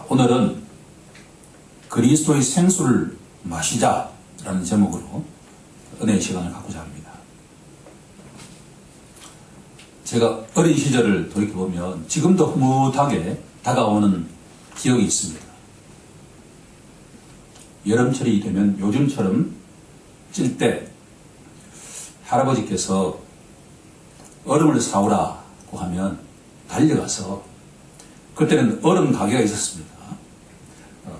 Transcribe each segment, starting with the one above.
오늘은 그리스도의 생수를 마시자라는 제목으로 은혜의 시간을 갖고자 합니다. 제가 어린 시절을 돌이켜보면 지금도 흐뭇하게 다가오는 기억이 있습니다. 여름철이 되면 요즘처럼 찔 때 할아버지께서 얼음을 사오라고 하면 달려가서, 그때는 얼음 가게가 있었습니다.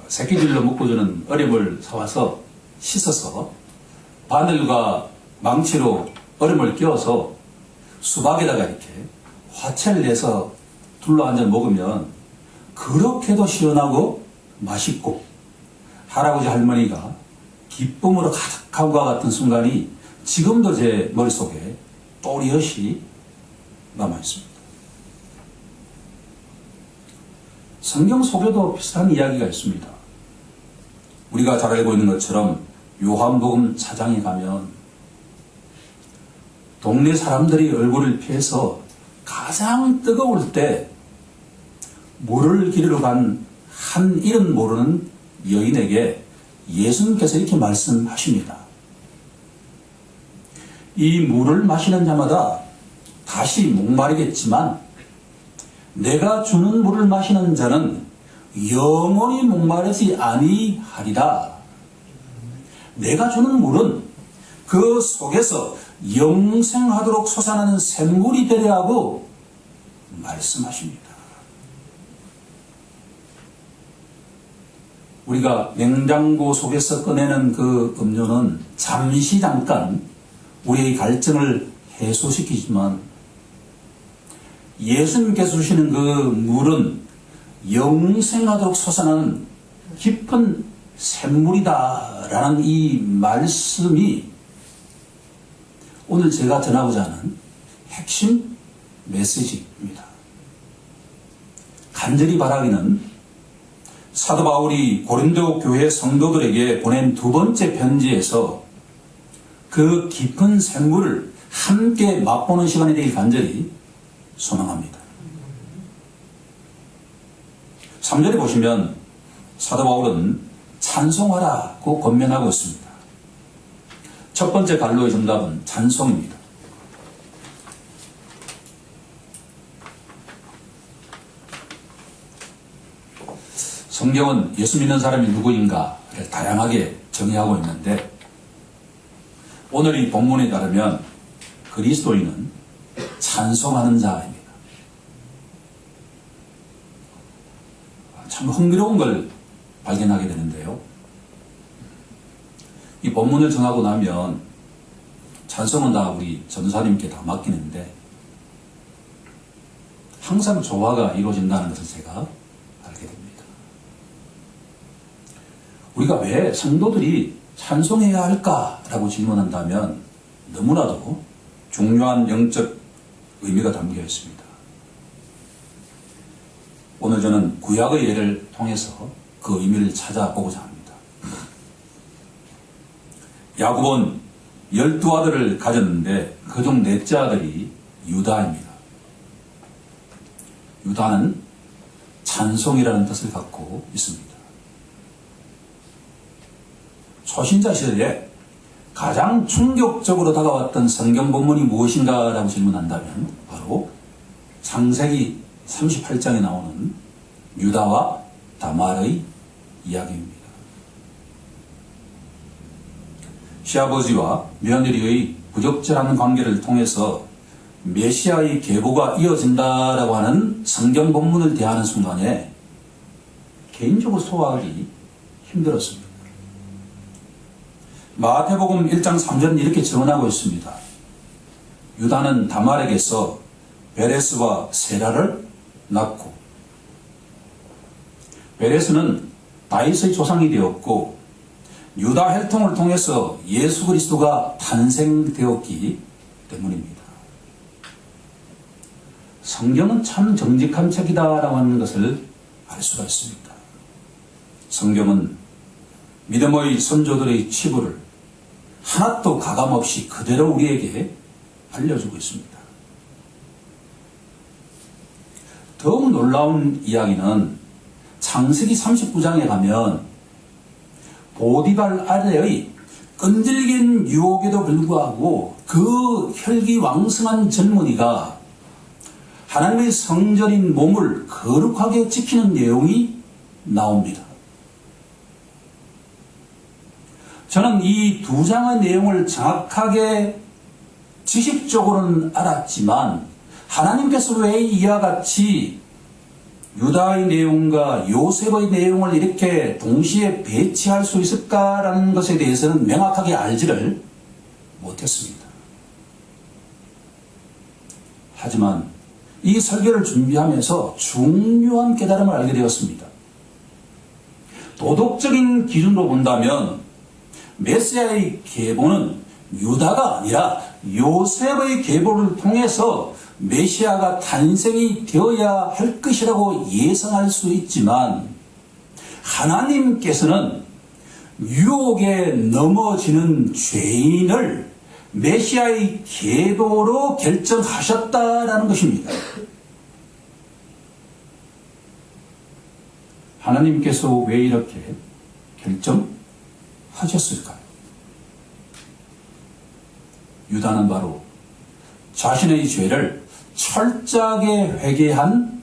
새끼질로 묶어주는 얼음을 사와서 씻어서 바늘과 망치로 얼음을 끼워서 수박에다가 이렇게 화채를 내서 둘러앉아 먹으면 그렇게도 시원하고 맛있고, 할아버지 할머니가 기쁨으로 가득한 것 같은 순간이 지금도 제 머릿속에 또렷이 남아있습니다. 성경 속에도 비슷한 이야기가 있습니다. 우리가 잘 알고 있는 것처럼 요한복음 4장에 가면 동네 사람들이 얼굴을 피해서 가장 뜨거울 때 물을 기르러 간 한 이름 모르는 여인에게 예수님께서 이렇게 말씀하십니다. 이 물을 마시는 자마다 다시 목마르겠지만 내가 주는 물을 마시는 자는 영원히 목마르지 아니하리라. 내가 주는 물은 그 속에서 영생하도록 솟아나는 샘물이 되려 하고 말씀하십니다. 우리가 냉장고 속에서 꺼내는 그 음료는 잠시 잠깐 우리의 갈증을 해소시키지만 예수님께서 주시는 그 물은 영생하도록 솟아나는 깊은 샘물이다라는 이 말씀이 오늘 제가 전하고자 하는 핵심 메시지입니다. 간절히 바라기는 사도 바울이 고린도 교회 성도들에게 보낸 두 번째 편지에서 그 깊은 샘물을 함께 맛보는 시간이 되길 간절히 소망합니다. 3절에 보시면 사도 바울은 찬송하라고 권면하고 있습니다. 첫 번째 갈로의 정답은 찬송입니다. 성경은 예수 믿는 사람이 누구인가를 다양하게 정의하고 있는데, 오늘 이 본문에 따르면 그리스도인은 찬송하는 자입니다. 참 흥미로운 걸 발견하게 되는데요. 이 본문을 정하고 나면 찬송은 다 우리 전사님께 다 맡기는데 항상 조화가 이루어진다는 것을 제가 알게 됩니다. 우리가 왜 성도들이 찬송해야 할까라고 질문한다면 너무나도 중요한 영적 의미가 담겨 있습니다. 오늘 저는 구약의 예를 통해서 그 의미를 찾아보고자 합니다. 야곱은 12아들을 가졌는데 그중 넷째 아들이 유다입니다. 유다는 찬송이라는 뜻을 갖고 있습니다. 초신자 시대에 가장 충격적으로 다가왔던 성경 본문이 무엇인가라고 질문한다면 바로 창세기 38장에 나오는 유다와 다말의 이야기입니다. 시아버지와 며느리의 부적절한 관계를 통해서 메시아의 계보가 이어진다라고 하는 성경 본문을 대하는 순간에 개인적으로 소화하기 힘들었습니다. 마태복음 1장 3절은 이렇게 증언하고 있습니다. 유다는 다말에게서 베레스와 세라를 낳고, 베레스는 다윗의 조상이 되었고 유다 혈통을 통해서 예수 그리스도가 탄생되었기 때문입니다. 성경은 참 정직한 책이다라고 하는 것을 알 수가 있습니다. 성경은 믿음의 선조들의 치부를 하나도 가감없이 그대로 우리에게 알려주고 있습니다. 더욱 놀라운 이야기는 창세기 39장에 가면 보디발 아내의 끈질긴 유혹에도 불구하고 그 혈기왕성한 젊은이가 하나님의 성전인 몸을 거룩하게 지키는 내용이 나옵니다. 저는 이 두 장의 내용을 정확하게 지식적으로는 알았지만 하나님께서 왜 이와 같이 유다의 내용과 요셉의 내용을 이렇게 동시에 배치할 수 있을까라는 것에 대해서는 명확하게 알지를 못했습니다. 하지만 이 설교를 준비하면서 중요한 깨달음을 알게 되었습니다. 도덕적인 기준으로 본다면 메시아의 계보는 유다가 아니라 요셉의 계보를 통해서 메시아가 탄생이 되어야 할 것이라고 예상할 수 있지만 하나님께서는 유혹에 넘어지는 죄인을 메시아의 계보로 결정하셨다라는 것입니다. 하나님께서 왜 이렇게 결정하셨을까요? 유다는 바로 자신의 죄를 철저하게 회개한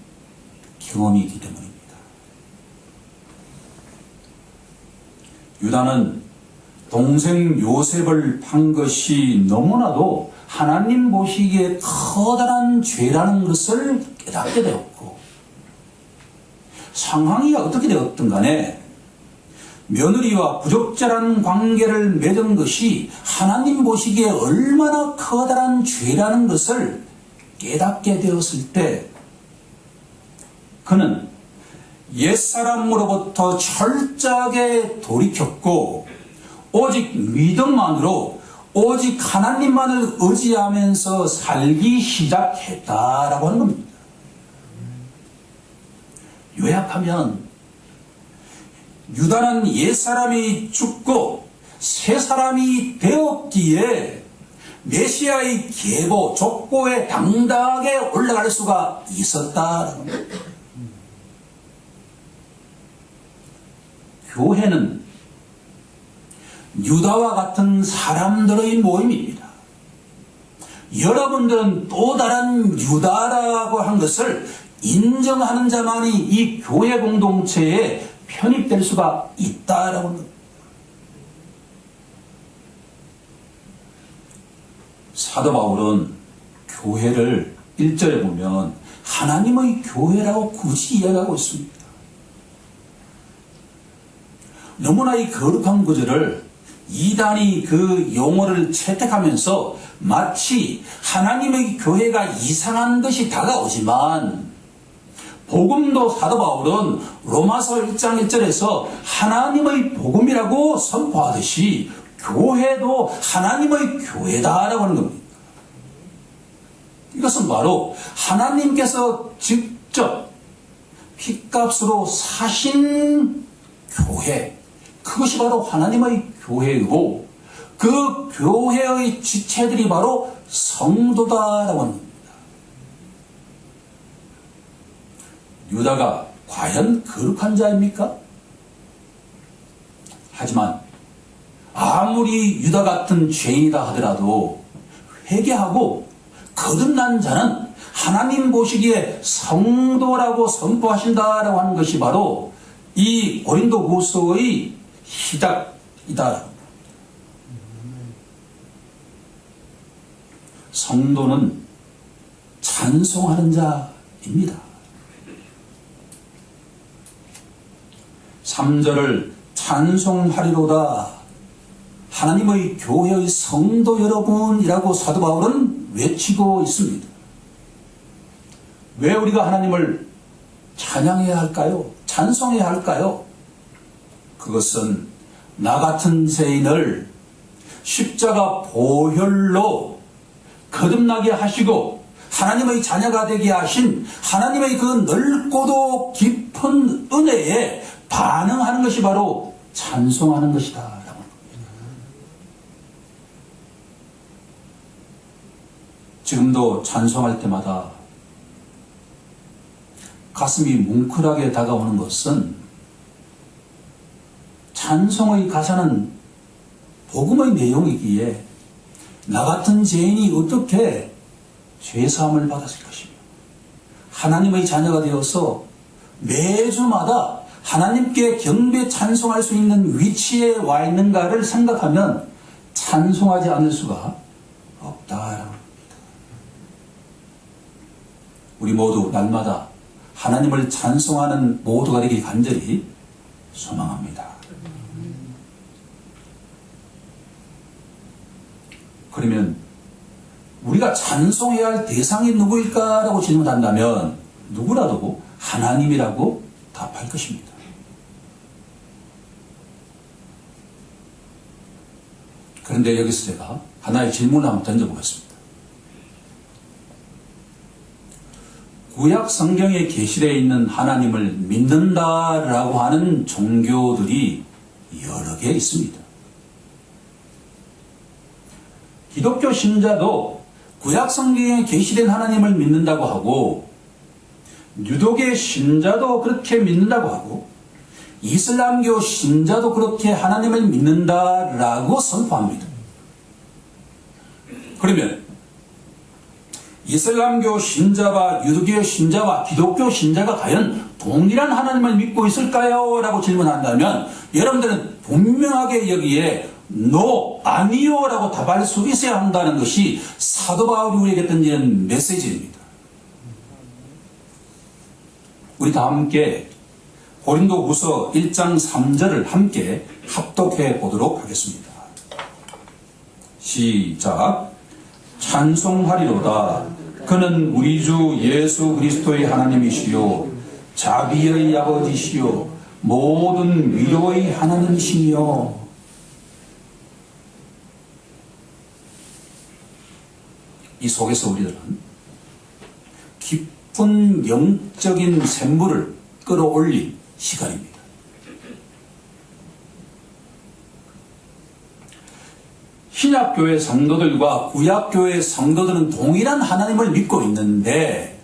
경험이 있기 때문입니다. 유다는 동생 요셉을 판 것이 너무나도 하나님 보시기에 커다란 죄라는 것을 깨닫게 되었고, 상황이 어떻게 되었든 간에 며느리와 부적절한 관계를 맺은 것이 하나님 보시기에 얼마나 커다란 죄라는 것을 깨닫게 되었을 때 그는 옛사람으로부터 철저하게 돌이켰고 오직 믿음만으로 오직 하나님만을 의지하면서 살기 시작했다라고 하는 겁니다. 요약하면 유다는 옛사람이 죽고 새사람이 되었기에 메시아의 계보, 족보에 당당하게 올라갈 수가 있었다라는 겁니다. 교회는 유다와 같은 사람들의 모임입니다. 여러분들은 또 다른 유다라고 한 것을 인정하는 자만이 이 교회 공동체에 편입될 수가 있다라고 합니다. 사도 바울은 교회를 1절에 보면 하나님의 교회라고 굳이 이야기하고 있습니다. 너무나 이 거룩한 구절을 이단이 그 용어를 채택하면서 마치 하나님의 교회가 이상한 것이 다가오지만 복음도 사도 바울은 로마서 1장 1절에서 하나님의 복음이라고 선포하듯이 교회도 하나님의 교회다라고 하는 겁니다. 이것은 바로 하나님께서 직접 핏값으로 사신 교회, 그것이 바로 하나님의 교회이고 그 교회의 지체들이 바로 성도다라고 하는 겁니다. 유다가 과연 거룩한 자입니까? 하지만 아무리 유다 같은 죄인이다 하더라도 회개하고 거듭난 자는 하나님 보시기에 성도라고 선포하신다라고 하는 것이 바로 이 고린도후서의 시작이다. 성도는 찬송하는 자입니다. 3절을 찬송하리로다 하나님의 교회의 성도 여러분이라고 사도 바울은 외치고 있습니다. 왜 우리가 하나님을 찬양해야 할까요? 찬송해야 할까요? 그것은 나 같은 죄인을 십자가 보혈로 거듭나게 하시고 하나님의 자녀가 되게 하신 하나님의 그 넓고도 깊은 은혜에 반응하는 것이 바로 찬송하는 것이다. 지금도 찬송할 때마다 가슴이 뭉클하게 다가오는 것은 찬송의 가사는 복음의 내용이기에 나 같은 죄인이 어떻게 죄사함을 받았을 것이며 하나님의 자녀가 되어서 매주마다 하나님께 경배 찬송할 수 있는 위치에 와 있는가를 생각하면 찬송하지 않을 수가 없다라고 합니다. 우리 모두 날마다 하나님을 찬송하는 모두가 되길 간절히 소망합니다. 그러면 우리가 찬송해야 할 대상이 누구일까라고 질문한다면 누구라도 하나님이라고 답할 것입니다. 그런데 여기서 제가 하나의 질문을 한번 던져보겠습니다. 구약 성경에 계시되어 있는 하나님을 믿는다라고 하는 종교들이 여러 개 있습니다. 기독교 신자도 구약 성경에 계시된 하나님을 믿는다고 하고 유도계 신자도 그렇게 믿는다고 하고 이슬람교 신자도 그렇게 하나님을 믿는다라고 선포합니다. 그러면 이슬람교 신자와 유도교 신자와 기독교 신자가 과연 동일한 하나님을 믿고 있을까요? 라고 질문한다면 여러분들은 분명하게 여기에 No, 아니요 라고 답할 수 있어야 한다는 것이 사도 바울이 우리에게 던지는 메시지입니다. 우리 다 함께 고린도후서 1장 3절을 함께 합독해 보도록 하겠습니다. 시작. 찬송하리로다. 그는 우리 주 예수 그리스도의 하나님이시요 자비의 아버지시요 모든 위로의 하나님이시며. 이 속에서 우리들은 깊은 영적인 샘물을 끌어올린 시간입니다. 신약교회 성도들과 구약교회 성도들은 동일한 하나님을 믿고 있는데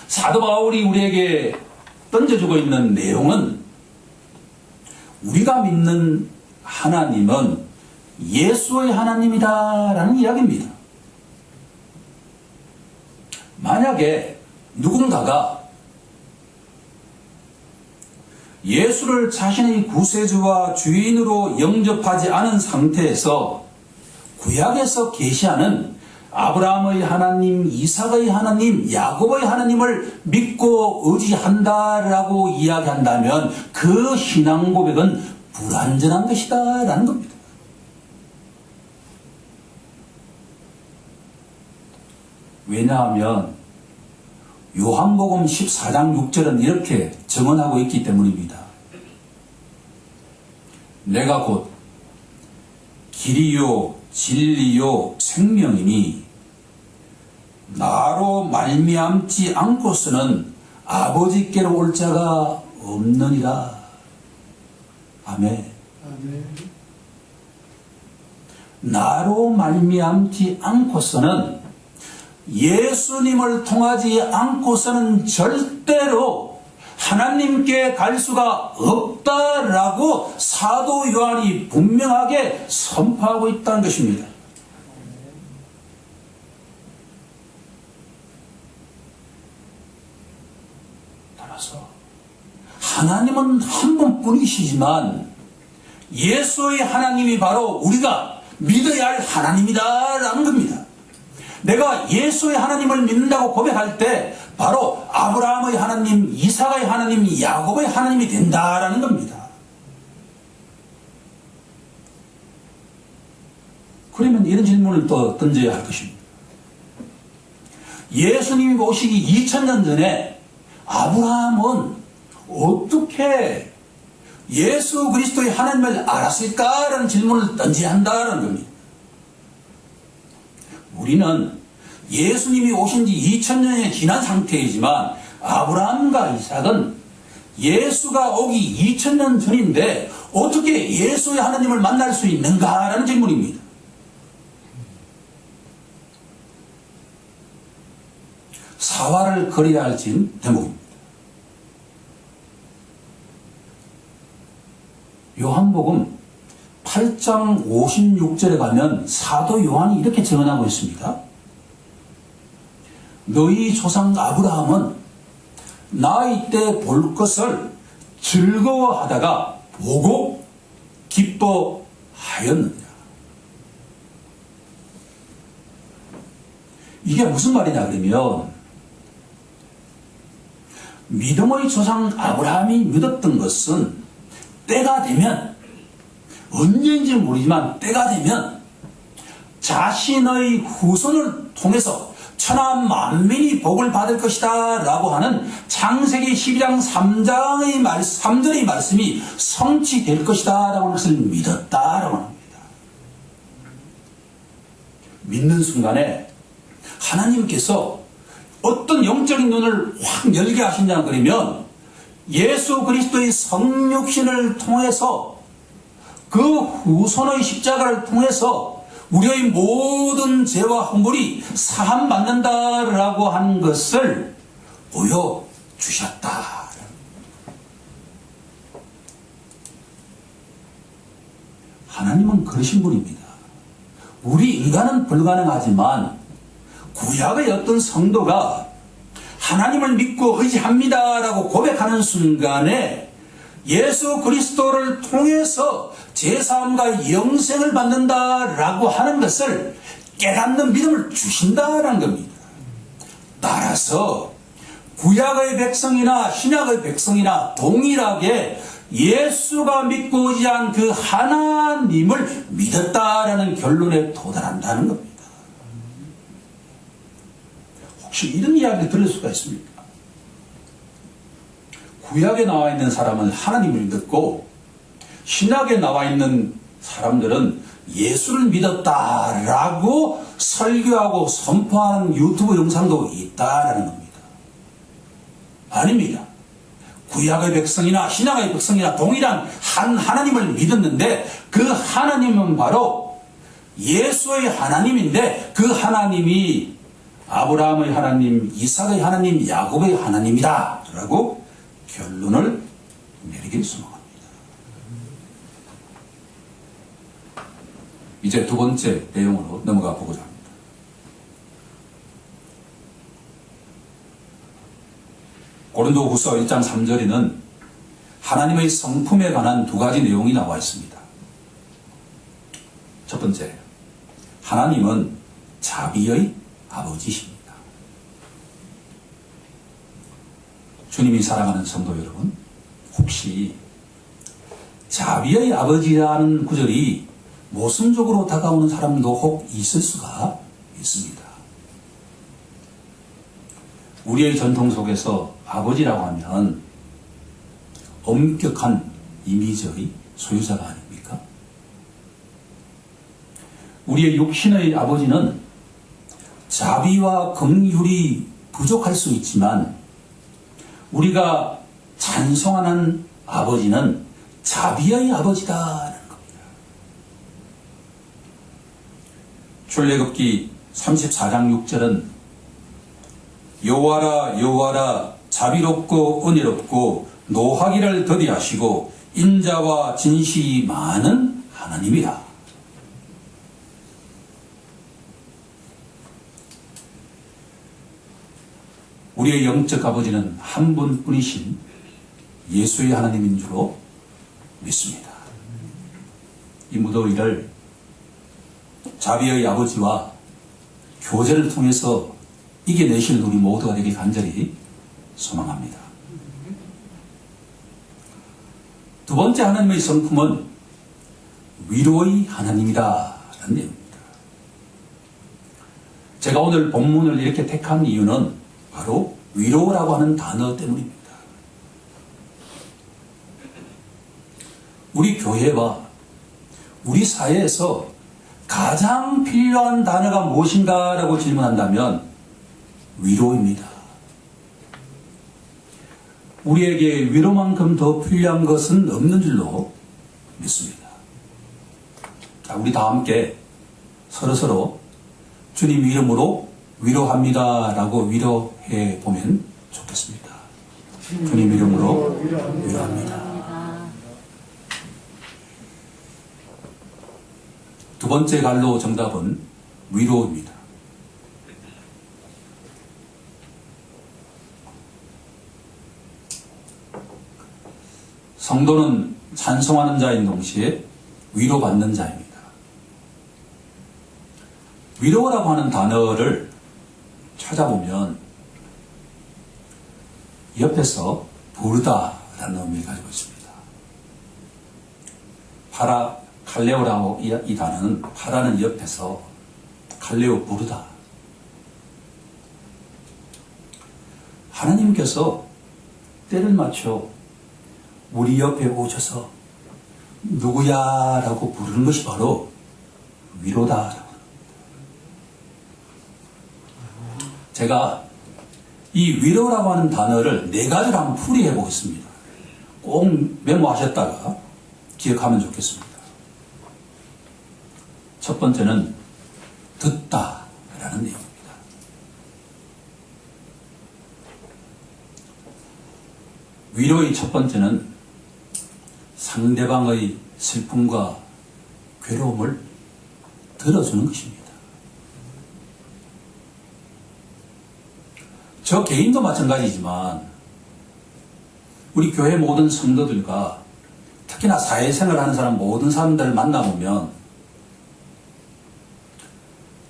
사도 바울이 우리에게 던져주고 있는 내용은 우리가 믿는 하나님은 예수의 하나님이다라는 이야기입니다. 만약에 누군가가 예수를 자신의 구세주와 주인으로 영접하지 않은 상태에서 구약에서 계시하는 아브라함의 하나님, 이삭의 하나님, 야곱의 하나님을 믿고 의지한다라고 이야기한다면 그 신앙 고백은 불완전한 것이다라는 겁니다. 왜냐하면 요한복음 14장 6절은 이렇게 증언하고 있기 때문입니다. 내가 곧 길이요 진리요 생명이니 나로 말미암지 않고서는 아버지께로 올 자가 없느니라. 아멘. 나로 말미암지 않고서는 예수님을 통하지 않고서는 절대로 하나님께 갈 수가 없다라고 사도 요한이 분명하게 선포하고 있다는 것입니다. 따라서 하나님은 한 분뿐이시지만 예수의 하나님이 바로 우리가 믿어야 할 하나님이다라는 겁니다. 내가 예수의 하나님을 믿는다고 고백할 때 바로 아브라함의 하나님, 이삭의 하나님, 야곱의 하나님이 된다라는 겁니다. 그러면 이런 질문을 또 던져야 할 것입니다. 예수님이 오시기 2000년 전에 아브라함은 어떻게 예수 그리스도의 하나님을 알았을까라는 질문을 던져야 한다는 겁니다. 우리는 예수님이 오신 지 2000년이 지난 상태이지만 아브라함과 이삭은 예수가 오기 2000년 전인데 어떻게 예수의 하나님을 만날 수 있는가라는 질문입니다. 사활을 걸어야 할 대목입니다. 요한복음 8장 56절에 가면 사도 요한이 이렇게 증언하고 있습니다. 너희 조상 아브라함은 나이 때 볼 것을 즐거워하다가 보고 기뻐하였느니라. 이게 무슨 말이냐 그러면 믿음의 조상 아브라함이 믿었던 것은 때가 되면, 언제인지 모르지만 때가 되면 자신의 후손을 통해서 천하 만민이 복을 받을 것이다 라고 하는 창세기 12장 3절의 말씀이 성취될 것이다 라고 하는 것을 믿었다라고 합니다. 믿는 순간에 하나님께서 어떤 영적인 눈을 확 열게 하신다 그러면 예수 그리스도의 성육신을 통해서 그 후손의 십자가를 통해서 우리의 모든 죄와 허물이 사함받는다라고 하는 것을 보여주셨다. 하나님은 그러신 분입니다. 우리 인간은 불가능하지만 구약의 어떤 성도가 하나님을 믿고 의지합니다라고 고백하는 순간에 예수 그리스도를 통해서 제사함과 영생을 받는다라고 하는 것을 깨닫는 믿음을 주신다라는 겁니다. 따라서 구약의 백성이나 신약의 백성이나 동일하게 예수가 믿고 의지한 그 하나님을 믿었다라는 결론에 도달한다는 겁니다. 혹시 이런 이야기를 들을 수가 있습니까? 구약에 나와 있는 사람은 하나님을 믿었고 신약에 나와 있는 사람들은 예수를 믿었다라고 설교하고 선포하는 유튜브 영상도 있다라는 겁니다. 아닙니다. 구약의 백성이나 신약의 백성이나 동일한 한 하나님을 믿었는데 그 하나님은 바로 예수의 하나님인데 그 하나님이 아브라함의 하나님, 이삭의 하나님, 야곱의 하나님이다 라고 결론을 내리길 소망합니다. 이제 두 번째 내용으로 넘어가 보고자 합니다. 고린도후서 1장 3절에는 하나님의 성품에 관한 두 가지 내용이 나와 있습니다. 첫 번째, 하나님은 자비의 아버지십니다. 주님이 사랑하는 성도 여러분, 혹시 자비의 아버지라는 구절이 모순적으로 다가오는 사람도 혹 있을 수가 있습니다. 우리의 전통 속에서 아버지라고 하면 엄격한 이미지의 소유자가 아닙니까? 우리의 육신의 아버지는 자비와 긍휼이 부족할 수 있지만 우리가 찬송하는 아버지는 자비의 아버지다라는 겁니다. 출애굽기 34장 6절은 여호와라 여호와라 자비롭고 은혜롭고 노하기를 더디하시고 인자와 진실이 많은 하나님이라. 우리의 영적 아버지는 한 분뿐이신 예수의 하나님인 줄로 믿습니다. 이 무더위를 자비의 아버지와 교제를 통해서 이겨내시는 우리 모두가 되길 간절히 소망합니다. 두 번째 하나님의 성품은 위로의 하나님이다라는 내용입니다. 제가 오늘 본문을 이렇게 택한 이유는 바로 위로라고 하는 단어 때문입니다. 우리 교회와 우리 사회에서 가장 필요한 단어가 무엇인가라고 질문한다면 위로입니다. 우리에게 위로만큼 더 필요한 것은 없는 줄로 믿습니다. 자, 우리 다 함께 서로서로 주님 이름으로 위로합니다 라고 위로해 보면 좋겠습니다. 주님 이름으로 위로합니다. 두 번째 갈로 정답은 위로입니다. 성도는 찬송하는 자인 동시에 위로받는 자입니다. 위로라고 하는 단어를 찾아보면 옆에서 부르다라는 의미를 가지고 있습니다. 칼레오라고 이 단어는 파라는 옆에서 칼레오 부르다. 하나님께서 때를 맞춰 우리 옆에 오셔서 누구야? 라고 부르는 것이 바로 위로다. 제가 이 위로라고 하는 단어를 네 가지로 한번 풀이해 보겠습니다. 꼭 메모하셨다가 기억하면 좋겠습니다. 첫 번째는 듣다라는 내용입니다. 위로의 첫 번째는 상대방의 슬픔과 괴로움을 들어주는 것입니다. 저 개인도 마찬가지지만 우리 교회 모든 성도들과 특히나 사회생활 하는 사람 모든 사람들을 만나보면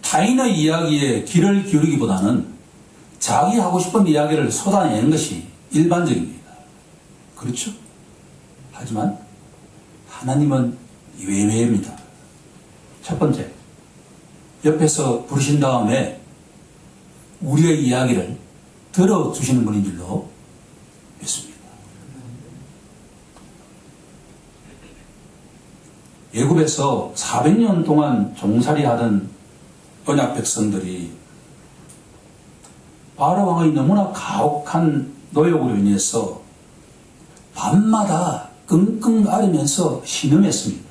타인의 이야기에 귀를 기울이기보다는 자기 하고 싶은 이야기를 쏟아내는 것이 일반적입니다. 그렇죠? 하지만 하나님은 예외입니다. 첫 번째, 옆에서 부르신 다음에 우리의 이야기를 들어주시는 분인 줄로 믿습니다. 애굽에서 400년 동안 종살이 하던 언약 백성들이 바로 왕의 너무나 가혹한 노역으로 인해서 밤마다 끙끙 앓으면서 신음했습니다.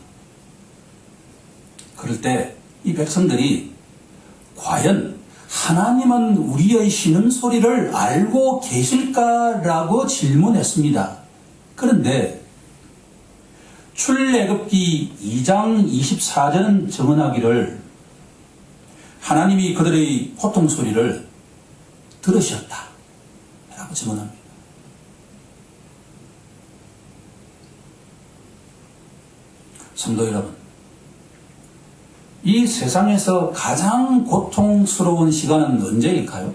그럴 때 이 백성들이 과연 하나님은 우리의 신음소리를 알고 계실까라고 질문했습니다. 그런데 출애굽기 2장 24절은 증언하기를 하나님이 그들의 고통소리를 들으셨다 라고 증언합니다. 성도 여러분, 이 세상에서 가장 고통스러운 시간은 언제일까요?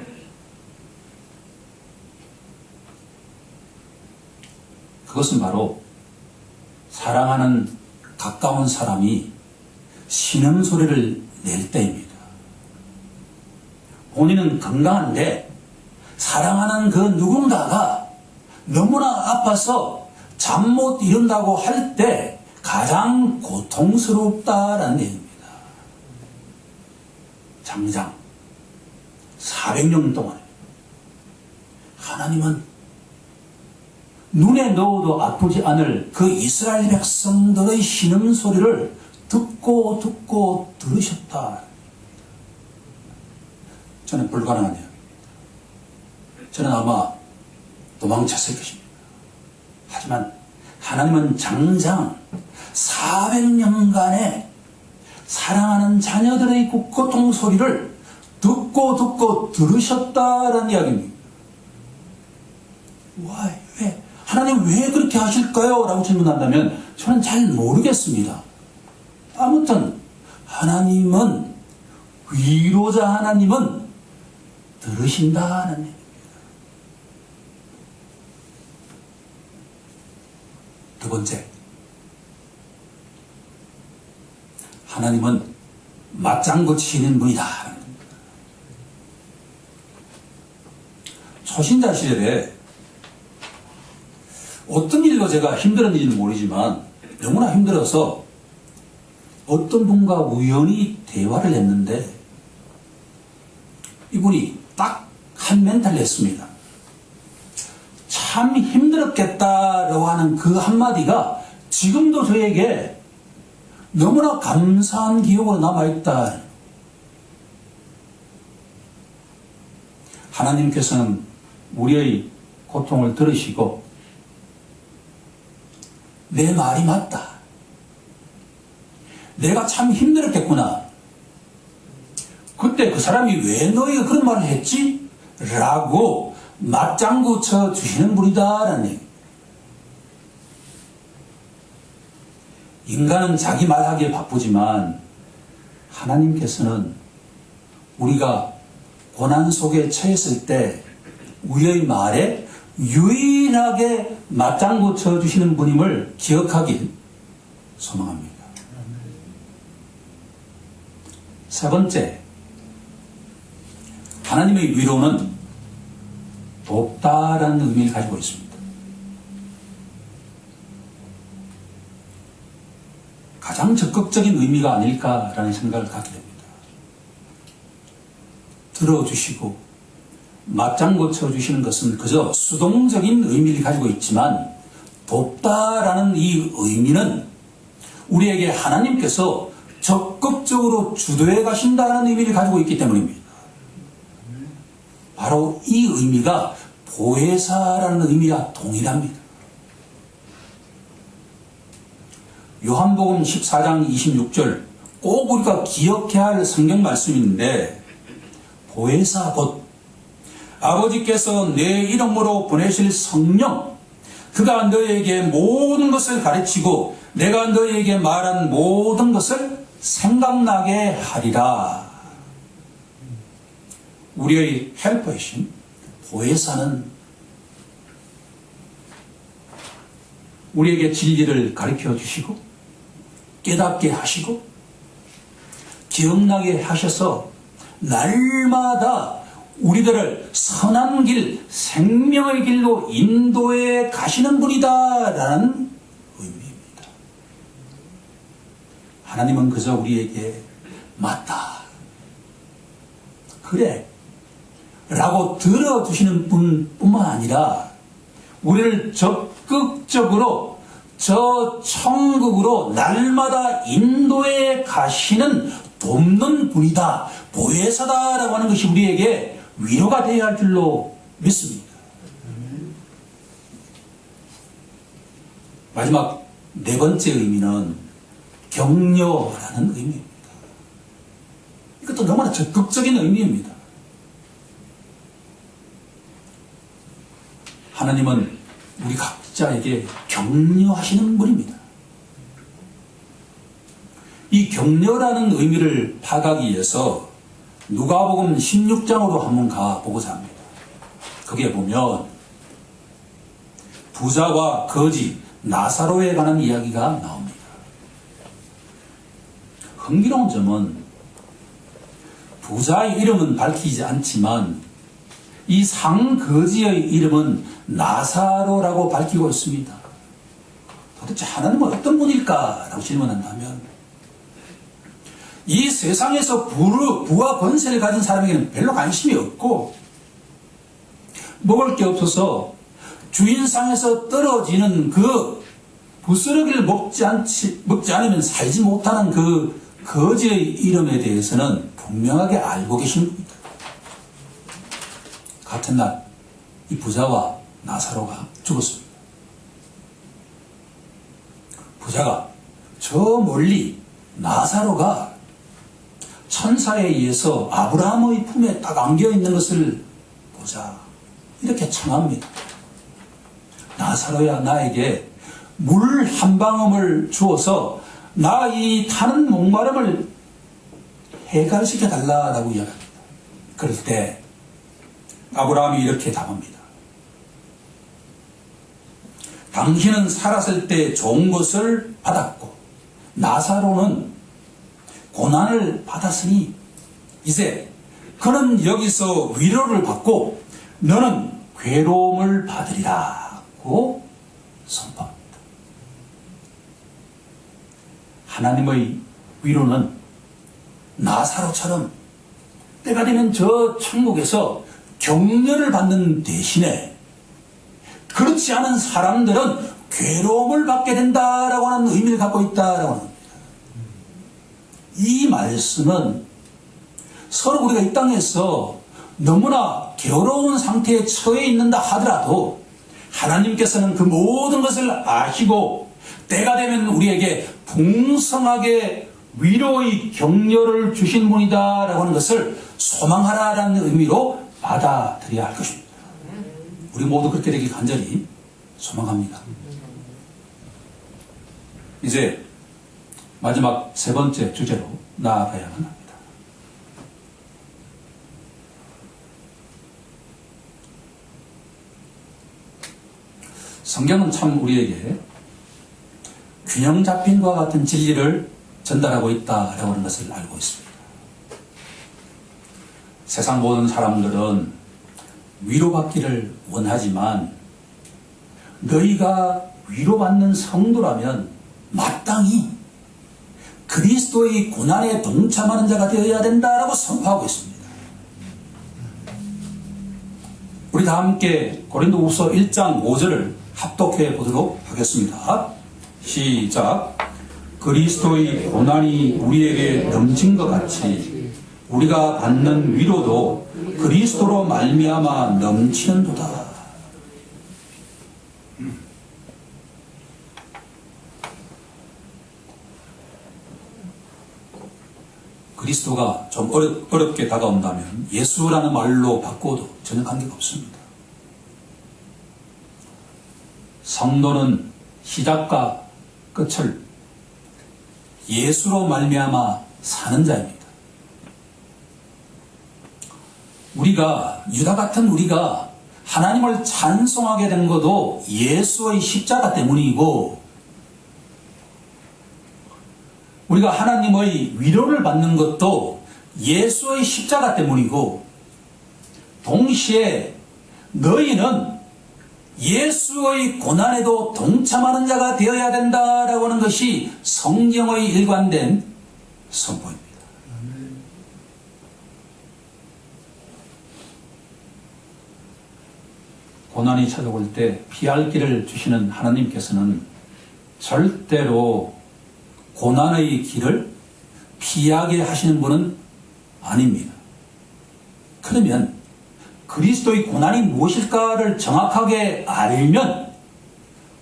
그것은 바로 사랑하는 가까운 사람이 신음소리를 낼 때입니다. 본인은 건강한데 사랑하는 그 누군가가 너무나 아파서 잠 못 이룬다고 할 때 가장 고통스럽다라는 얘기입니다. 장장 400년 동안 하나님은 눈에 넣어도 아프지 않을 그 이스라엘 백성들의 신음소리를 듣고 들으셨다. 저는 불가능한 이야기입니다. 저는 아마 도망쳤을 것입니다. 하지만 하나님은 장장 400년간의 사랑하는 자녀들의 고통 소리를 듣고 들으셨다라는 이야기입니다. 왜? 하나님 왜 그렇게 하실까요? 라고 질문한다면 저는 잘 모르겠습니다. 아무튼 하나님은, 위로자 하나님은 들으신다는 얘기입니다. 두 번째, 하나님은 맞장구 치는 분이다. 초신자 시절에 어떤 일로 제가 힘들었는지는 모르지만 너무나 힘들어서 어떤 분과 우연히 대화를 했는데 이분이 딱 한 멘트를 했습니다. 참 힘들었겠다라고 하는 그 한마디가 지금도 저에게 너무나 감사한 기억으로 남아있다. 하나님께서는 우리의 고통을 들으시고 내 말이 맞다. 내가 참 힘들었겠구나. 그때 그 사람이 왜 너희가 그런 말을 했지? 라고 맞장구 쳐 주시는 분이다라는 얘기. 인간은 자기 말하기에 바쁘지만 하나님께서는 우리가 고난 속에 처했을 때 우리의 말에 유일하게 맞장구 쳐주시는 분임을 기억하길 소망합니다. 세 번째, 하나님의 위로는 돕다라는 의미를 가지고 있습니다. 가장 적극적인 의미가 아닐까라는 생각을 갖게 됩니다. 들어주시고 맞장구 쳐주시는 것은 그저 수동적인 의미를 가지고 있지만 돕다라는 이 의미는 우리에게 하나님께서 적극적으로 주도해 가신다는 의미를 가지고 있기 때문입니다. 바로 이 의미가 보혜사라는 의미와 동일합니다. 요한복음 14장 26절 꼭 우리가 기억해야 할 성경 말씀인데 보혜사 곧 아버지께서 내 이름으로 보내실 성령 그가 너에게 모든 것을 가르치고 내가 너에게 말한 모든 것을 생각나게 하리라. 우리의 헬퍼이신 보혜사는 우리에게 진리를 가르쳐 주시고 깨닫게 하시고 기억나게 하셔서 날마다 우리들을 선한 길, 생명의 길로 인도해 가시는 분이다라는 의미입니다. 하나님은 그저 우리에게 맞다, 그래 라고 들어주시는 분뿐만 아니라 우리를 적극적으로 저 천국으로 날마다 인도해 가시는 돕는 분이다, 보혜사다라고 하는 것이 우리에게 위로가 되어야 할 줄로 믿습니다. 마지막 네 번째 의미는 격려라는 의미입니다. 이것도 너무나 적극적인 의미입니다. 하나님은 우리 각자에게 격려하시는 분입니다. 이 격려라는 의미를 파악하기 위해서 누가복음 16장으로 한번 가보고자 합니다. 거기에 보면 부자와 거지 나사로에 관한 이야기가 나옵니다. 흥미로운 점은 부자의 이름은 밝히지 않지만 이 상거지의 이름은 나사로라고 밝히고 있습니다. 도대체 하나님은 어떤 분일까라고 질문한다면 이 세상에서 부와 권세를 가진 사람에게는 별로 관심이 없고 먹을 게 없어서 주인상에서 떨어지는 그 부스러기를 먹지 않으면 살지 못하는 그 거지의 이름에 대해서는 분명하게 알고 계신 겁니다. 같은 날 이 부자와 나사로가 죽었습니다. 부자가 저 멀리 나사로가 천사에 의해서 아브라함의 품에 딱 안겨있는 것을 보자 이렇게 청합니다. 나사로야, 나에게 물 한 방울을 주어서 나 이 타는 목마름을 해결시켜 달라라고 이야기합니다. 그럴 때 아브라함이 이렇게 답합니다. 당신은 살았을 때 좋은 것을 받았고 나사로는 고난을 받았으니 이제 그는 여기서 위로를 받고 너는 괴로움을 받으리라고 선포합니다. 하나님의 위로는 나사로처럼 때가 되면 저 천국에서 격려를 받는 대신에 그렇지 않은 사람들은 괴로움을 받게 된다라고 하는 의미를 갖고 있다라고 합니다. 이 말씀은 서로 우리가 이 땅에서 너무나 괴로운 상태에 처해 있는다 하더라도 하나님께서는 그 모든 것을 아시고 때가 되면 우리에게 풍성하게 위로의 격려를 주신 분이다라고 하는 것을 소망하라라는 의미로 받아들여야 할 것입니다. 우리 모두 그렇게 되길 간절히 소망합니다. 이제 마지막 세 번째 주제로 나아가야만 합니다. 성경은 참 우리에게 균형 잡힌과 같은 진리를 전달하고 있다라고 하는 것을 알고 있습니다. 세상 모든 사람들은 위로받기를 원하지만 너희가 위로받는 성도라면 마땅히 그리스도의 고난에 동참하는 자가 되어야 된다라고 선포하고 있습니다. 우리 다 함께 고린도후서 1장 5절을 합독해 보도록 하겠습니다. 시작. 그리스도의 고난이 우리에게 넘친 것 같이 우리가 받는 위로도 그리스도로 말미암아 넘치는도다. 그리스도가 좀 어렵게 다가온다면 예수라는 말로 바꿔도 전혀 관계가 없습니다. 성도는 시작과 끝을 예수로 말미암아 사는 자입니다. 우리가 유다 같은 우리가 하나님을 찬송하게 된 것도 예수의 십자가 때문이고 우리가 하나님의 위로를 받는 것도 예수의 십자가 때문이고 동시에 너희는 예수의 고난에도 동참하는 자가 되어야 된다라고 하는 것이 성경의 일관된 선포입니다. 고난이 찾아올 때 피할 길을 주시는 하나님께서는 절대로 고난의 길을 피하게 하시는 분은 아닙니다. 그러면 그리스도의 고난이 무엇일까를 정확하게 알면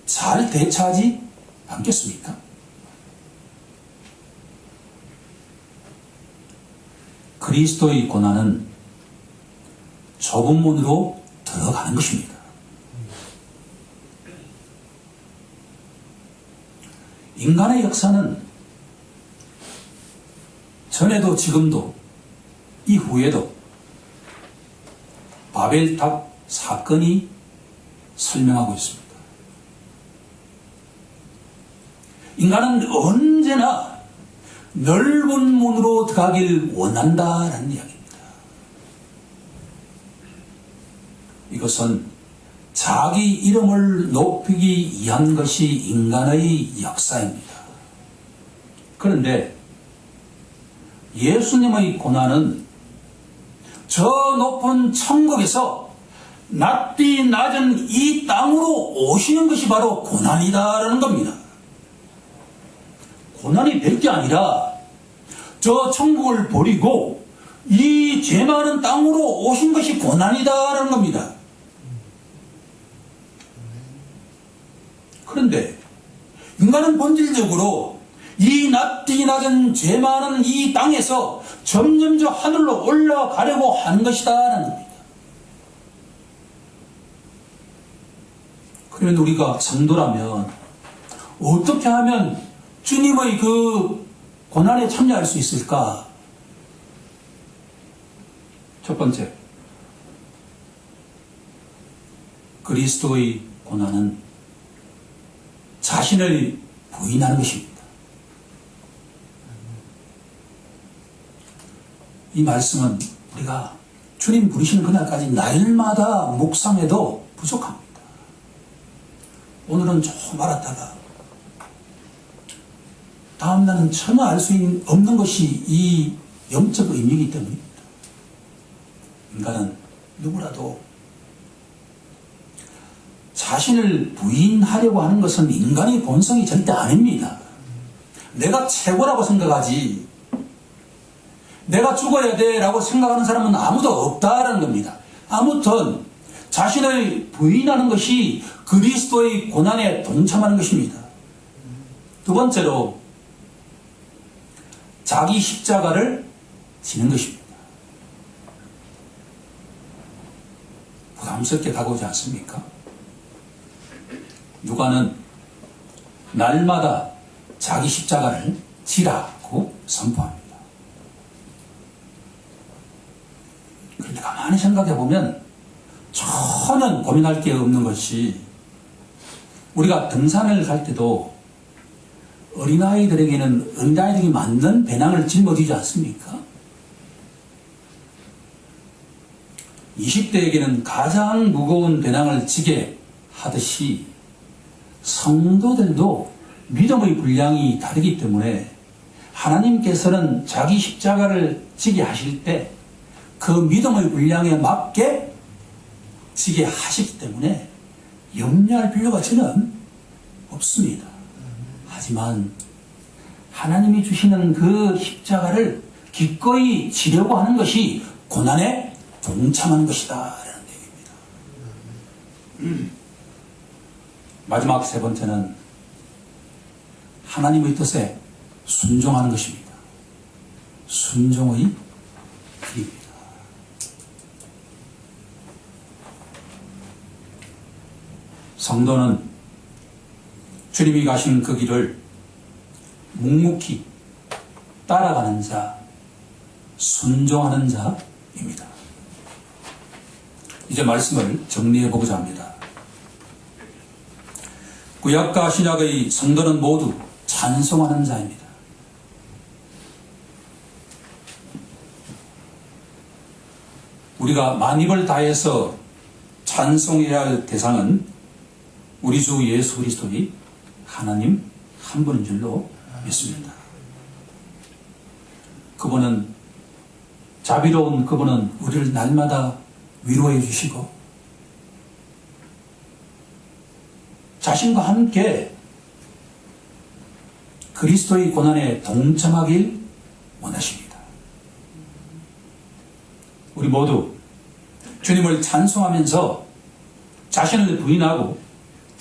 잘 대처하지 않겠습니까? 그리스도의 고난은 좁은 문으로 들어가는 것입니다. 인간의 역사는 전에도 지금도 이후에도 바벨탑 사건이 설명하고 있습니다. 인간은 언제나 넓은 문으로 들어가길 원한다라는 이야기입니다. 이것은 자기 이름을 높이기 위한 것이 인간의 역사입니다. 그런데 예수님의 고난은 저 높은 천국에서 낮디 낮은 이 땅으로 오시는 것이 바로 고난이다라는 겁니다. 고난이 별 게 아니라 저 천국을 버리고 이 죄 많은 땅으로 오신 것이 고난이다라는 겁니다. 그런데 인간은 본질적으로 이 낮디 낮은 죄 많은 이 땅에서 점점 저 하늘로 올라가려고 하는 것이다라는 겁니다. 그러면 우리가 성도라면 어떻게 하면 주님의 그 고난에 참여할 수 있을까? 첫 번째, 그리스도의 고난은 자신을 부인하는 것입니다. 이 말씀은 우리가 주님 부르시는 그날까지 날마다 묵상해도 부족합니다. 오늘은 조금 알았다가 다음 날은 전혀 알 수 없는 것이 이 영적 의미이기 때문입니다. 인간은 누구라도 자신을 부인하려고 하는 것은 인간의 본성이 절대 아닙니다. 내가 최고라고 생각하지 내가 죽어야 돼 라고 생각하는 사람은 아무도 없다라는 겁니다. 아무튼 자신을 부인하는 것이 그리스도의 고난에 동참하는 것입니다. 두 번째로 자기 십자가를 지는 것입니다. 부담스럽게 다가오지 않습니까? 누가는 날마다 자기 십자가를 지라고 선포합니다. 그런데 가만히 생각해 보면 전혀 고민할 게 없는 것이, 우리가 등산을 갈 때도 어린아이들에게는 어린아이들이 만든 배낭을 짊어지지 않습니까? 20대에게는 가장 무거운 배낭을 지게 하듯이 성도들도 믿음의 분량이 다르기 때문에 하나님께서는 자기 십자가를 지게 하실 때 그 믿음의 분량에 맞게 지게 하시기 때문에 염려할 필요가 저는 없습니다. 하지만 하나님이 주시는 그 십자가를 기꺼이 지려고 하는 것이 고난에 동참하는 것이다 라는 얘기입니다. 마지막 세 번째는 하나님의 뜻에 순종하는 것입니다. 순종의 길입니다. 성도는 주님이 가신 그 길을 묵묵히 따라가는 자, 순종하는 자입니다. 이제 말씀을 정리해 보고자 합니다. 구약과 신약의 성도는 모두 찬송하는 자입니다. 우리가 만입을 다해서 찬송해야 할 대상은 우리 주 예수 그리스도의 하나님 한 분인 줄로 믿습니다. 그분은 자비로운 그분은 우리를 날마다 위로해 주시고 자신과 함께 그리스도의 고난에 동참하길 원하십니다. 우리 모두 주님을 찬송하면서 자신을 부인하고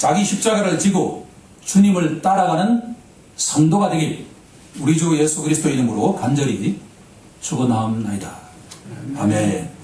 자기 십자가를 지고 주님을 따라가는 성도가 되길 우리 주 예수 그리스도 이름으로 간절히 축원하옵나이다. 아멘.